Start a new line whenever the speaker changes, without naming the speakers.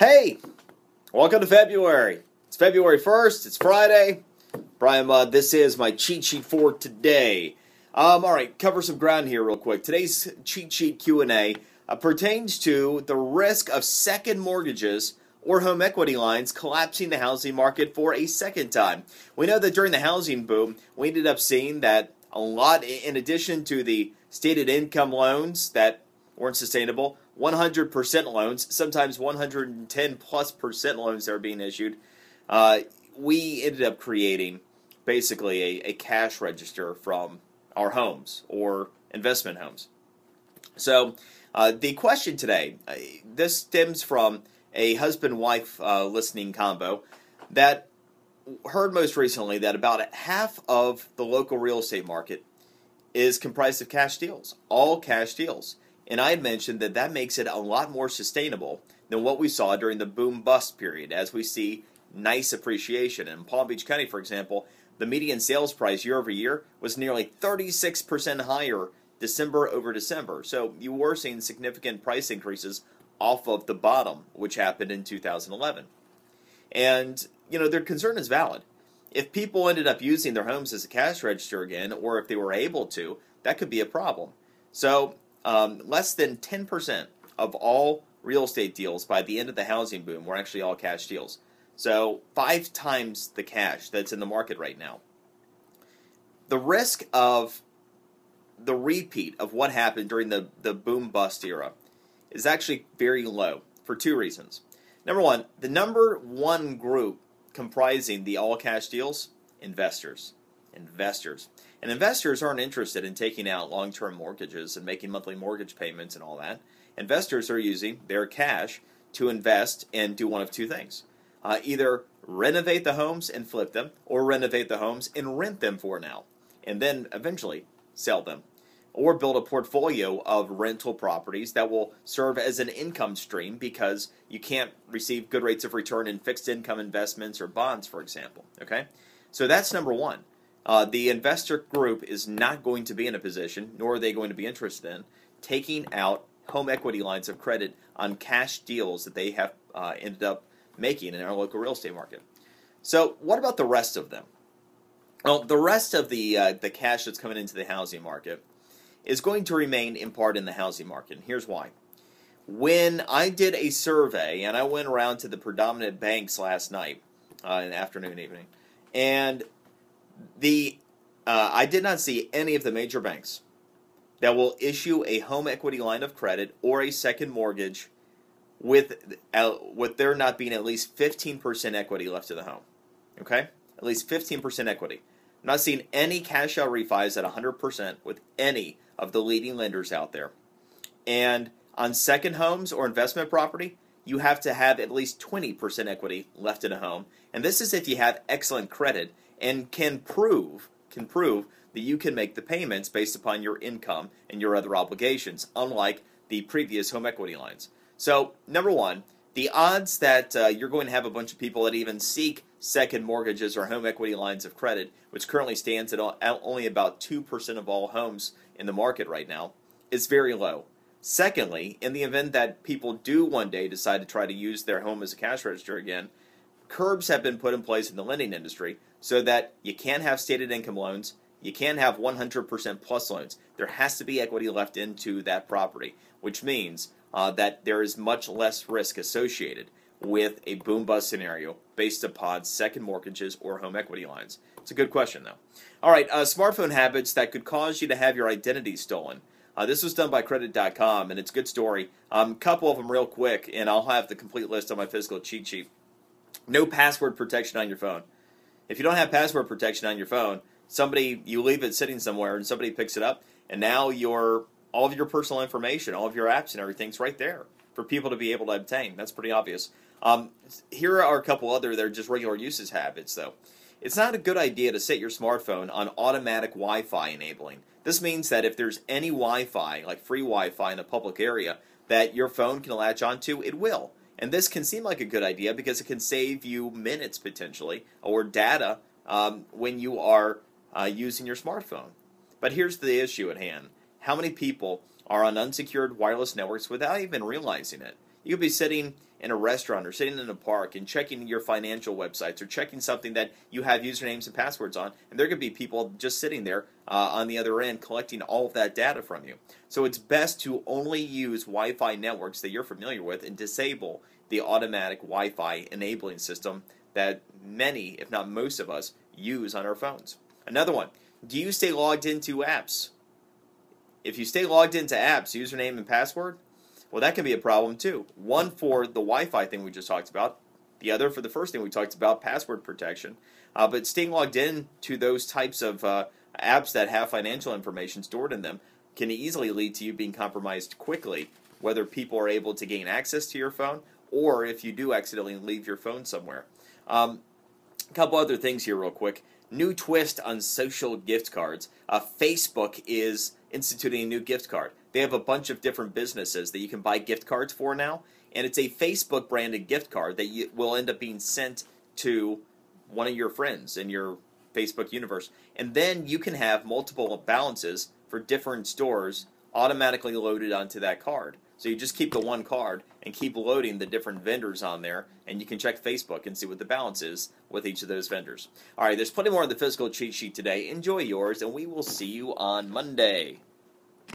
Hey, welcome to February. It's February 1st. It's Friday. Brian Mudd, this is my cheat sheet for today. All right, cover some ground here real quick. Today's cheat sheet Q&A pertains to the risk of second mortgages or home equity lines collapsing the housing market for a second time. We know that during the housing boom, we ended up seeing that a lot, in addition to the stated income loans that weren't sustainable, 100% loans, sometimes 110+% loans that are being issued, we ended up creating basically a cash register from our homes or investment homes. So the question today, this stems from a husband-wife listening combo that heard most recently that about half of the local real estate market is comprised of cash deals, all cash deals. And I had mentioned that that makes it a lot more sustainable than what we saw during the boom-bust period, as we see nice appreciation. In Palm Beach County, for example, the median sales price year over year was nearly 36% higher December over December. So you were seeing significant price increases off of the bottom, which happened in 2011. And, you know, their concern is valid. If people ended up using their homes as a cash register again, or if they were able to, that could be a problem. So less than 10% of all real estate deals by the end of the housing boom were actually all cash deals. So 5 times the cash that's in the market right now. The risk of the repeat of what happened during the boom-bust era is actually very low for 2 reasons. Number one, the number one group comprising the all-cash deals, investors. Investors. And investors aren't interested in taking out long-term mortgages and making monthly mortgage payments and all that. Investors are using their cash to invest and do one of 2 things. Either renovate the homes and flip them, or renovate the homes and rent them for now, and then eventually sell them. Or build a portfolio of rental properties that will serve as an income stream because you can't receive good rates of return in fixed income investments or bonds, for example. Okay? So that's number one. The investor group is not going to be in a position, nor are they going to be interested in, taking out home equity lines of credit on cash deals that they have ended up making in our local real estate market. So what about the rest of them? Well, the rest of the cash that's coming into the housing market is going to remain in part in the housing market. And here's why. When I did a survey, and I went around to the predominant banks last night, in the afternoon, evening, and I did not see any of the major banks that will issue a home equity line of credit or a second mortgage with there not being at least 15% equity left in the home. Okay? At least 15% equity. I'm not seeing any cash out refis at 100% with any of the leading lenders out there. And on second homes or investment property, you have to have at least 20% equity left in a home. And this is if you have excellent credit and can prove that you can make the payments based upon your income and your other obligations, unlike the previous home equity lines. So, number one, the odds that you're going to have a bunch of people that even seek second mortgages or home equity lines of credit, which currently stands at only about 2% of all homes in the market right now, is very low. Secondly, in the event that people do one day decide to try to use their home as a cash register again, curbs have been put in place in the lending industry so that you can't have stated income loans, you can't have 100% plus loans. There has to be equity left into that property, which means that there is much less risk associated with a boom-bust scenario based upon second mortgages or home equity lines. It's a good question, though. All right, smartphone habits that could cause you to have your identity stolen. This was done by Credit.com, and it's a good story. A couple of them real quick, and I'll have the complete list on my physical cheat sheet. No password protection on your phone. If you don't have password protection on your phone, you leave it sitting somewhere, and somebody picks it up, and now all of your personal information, all of your apps and everything's right there for people to be able to obtain. That's pretty obvious. Here are a couple other, they're just regular usage habits, though. It's not a good idea to set your smartphone on automatic Wi-Fi enabling. This means that if there's any Wi-Fi, like free Wi-Fi in a public area, that your phone can latch onto, it will. And this can seem like a good idea because it can save you minutes, potentially, or data when you are using your smartphone. But here's the issue at hand. How many people are on unsecured wireless networks without even realizing it? You could be sitting in a restaurant or sitting in a park and checking your financial websites or checking something that you have usernames and passwords on, and there could be people just sitting there on the other end collecting all of that data from you. So it's best to only use Wi-Fi networks that you're familiar with and disable the automatic Wi-Fi enabling system that many, if not most of us, use on our phones. Another one, do you stay logged into apps? If you stay logged into apps, username and password, well, that can be a problem too. One for the Wi-Fi thing we just talked about, the other for the first thing we talked about, password protection. But staying logged in to those types of apps that have financial information stored in them can easily lead to you being compromised quickly, whether people are able to gain access to your phone or if you do accidentally leave your phone somewhere. A couple other things here real quick. New twist on social gift cards. Facebook is instituting a new gift card. They have a bunch of different businesses that you can buy gift cards for now, and it's a Facebook branded gift card that will end up being sent to one of your friends in your Facebook universe. And then you can have multiple balances for different stores automatically loaded onto that card. So you just keep the one card and keep loading the different vendors on there, and you can check Facebook and see what the balance is with each of those vendors. All right, there's plenty more of the physical cheat sheet today. Enjoy yours, and we will see you on Monday.